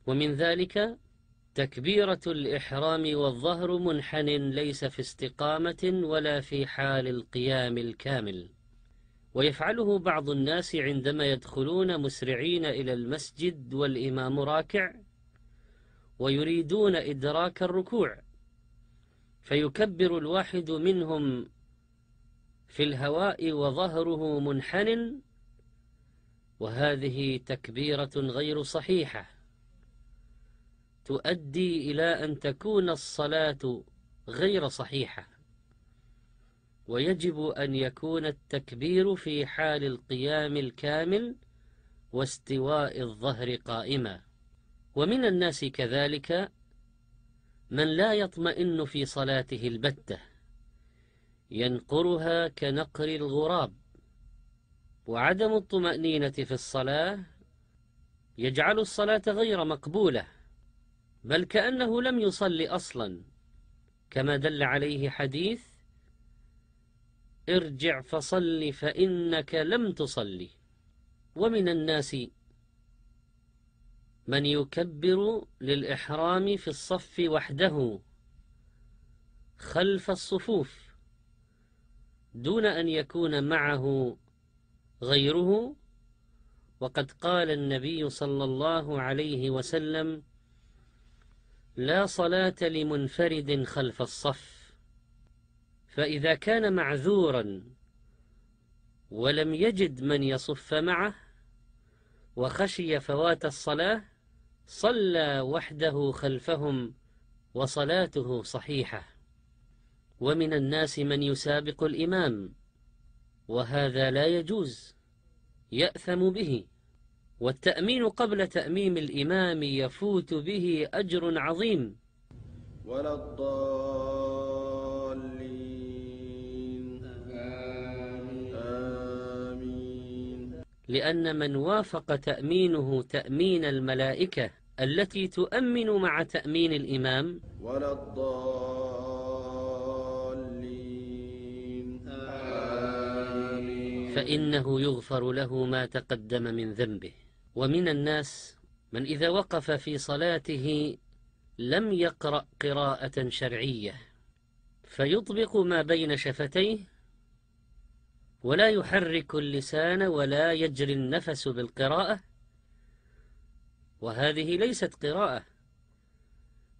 ومن ذلك تكبيرة الإحرام والظهر منحن ليس في استقامة ولا في حال القيام الكامل، ويفعله بعض الناس عندما يدخلون مسرعين إلى المسجد والإمام راكع ويريدون إدراك الركوع، فيكبر الواحد منهم في الهواء وظهره منحن، وهذه تكبيرة غير صحيحة تؤدي إلى أن تكون الصلاة غير صحيحة. ويجب أن يكون التكبير في حال القيام الكامل واستواء الظهر قائما. ومن الناس كذلك من لا يطمئن في صلاته البتة، ينقرها كنقر الغراب. وعدم الطمأنينة في الصلاة يجعل الصلاة غير مقبولة، بل كأنه لم يصلي أصلا، كما دل عليه حديث: ارجع فصل فإنك لم تصلي. ومن الناس من يكبر للإحرام في الصف وحده خلف الصفوف دون أن يكون معه غيره، وقد قال النبي صلى الله عليه وسلم: لا صلاة لمنفرد خلف الصف. فإذا كان معذورا ولم يجد من يصف معه وخشي فوات الصلاة، صلى وحده خلفهم وصلاته صحيحة. ومن الناس من يسابق الإمام، وهذا لا يجوز، يأثم به، والتأمين قبل تأميم الإمام يفوت به أجر عظيم. ولا الضالين آمين. لأن من وافق تأمينه تأمين الملائكة التي تؤمن مع تأمين الإمام ولا الضالين آمين. فإنه يغفر له ما تقدم من ذنبه. ومن الناس من إذا وقف في صلاته لم يقرأ قراءة شرعية، فيطبق ما بين شفتيه ولا يحرك اللسان ولا يجري النفس بالقراءة، وهذه ليست قراءة،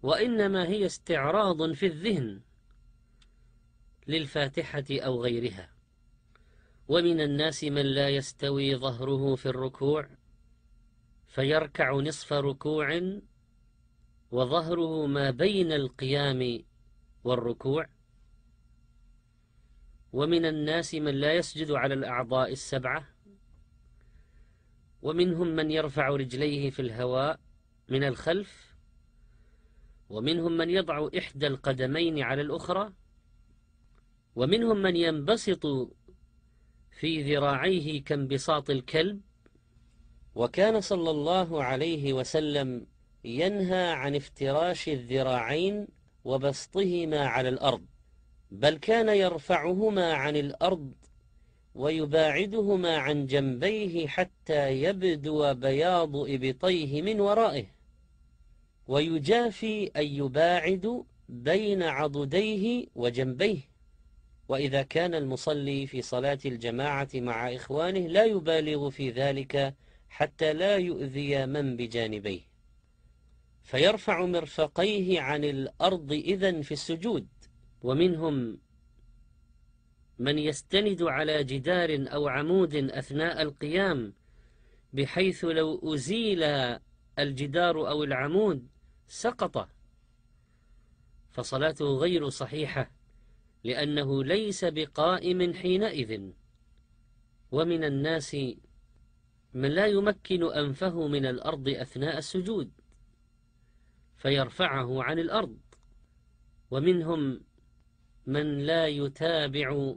وإنما هي استعراض في الذهن للفاتحة أو غيرها. ومن الناس من لا يستوي ظهره في الركوع فيركع نصف ركوع وظهره ما بين القيام والركوع. ومن الناس من لا يسجد على الأعضاء السبعة. ومنهم من يرفع رجليه في الهواء من الخلف. ومنهم من يضع إحدى القدمين على الأخرى. ومنهم من ينبسط في ذراعيه كانبساط الكلب. وكان صلى الله عليه وسلم ينهى عن افتراش الذراعين وبسطهما على الأرض، بل كان يرفعهما عن الأرض ويباعدهما عن جنبيه حتى يبدو بياض إبطيه من ورائه، ويجافي أن يباعد بين عضديه وجنبيه. وإذا كان المصلي في صلاة الجماعة مع إخوانه لا يبالغ في ذلك حتى لا يؤذي من بجانبيه، فيرفع مرفقيه عن الأرض إذن في السجود. ومنهم من يستند على جدار أو عمود أثناء القيام، بحيث لو أزيل الجدار أو العمود سقط، فصلاته غير صحيحة لأنه ليس بقائم حينئذ. ومن الناس من لا يمكن أنفه من الأرض أثناء السجود فيرفعه عن الأرض. ومنهم من لا يتابع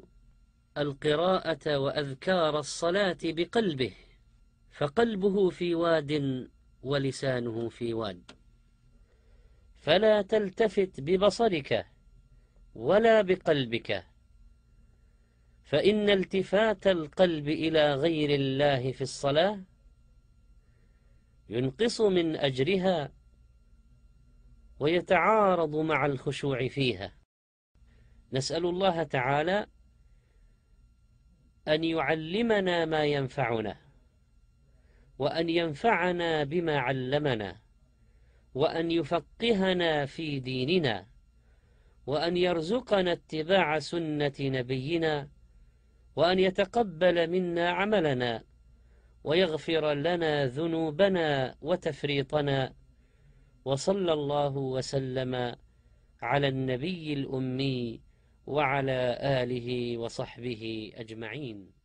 القراءة وأذكار الصلاة بقلبه، فقلبه في واد ولسانه في واد. فلا تلتفت ببصرك ولا بقلبك، فإن التفات القلب إلى غير الله في الصلاة ينقص من أجرها ويتعارض مع الخشوع فيها. نسأل الله تعالى أن يعلمنا ما ينفعنا، وأن ينفعنا بما علمنا، وأن يفقهنا في ديننا، وأن يرزقنا اتباع سنة نبينا، وأن يتقبل منا عملنا، ويغفر لنا ذنوبنا وتفريطنا. وصلى الله وسلم على النبي الأمي وعلى آله وصحبه أجمعين.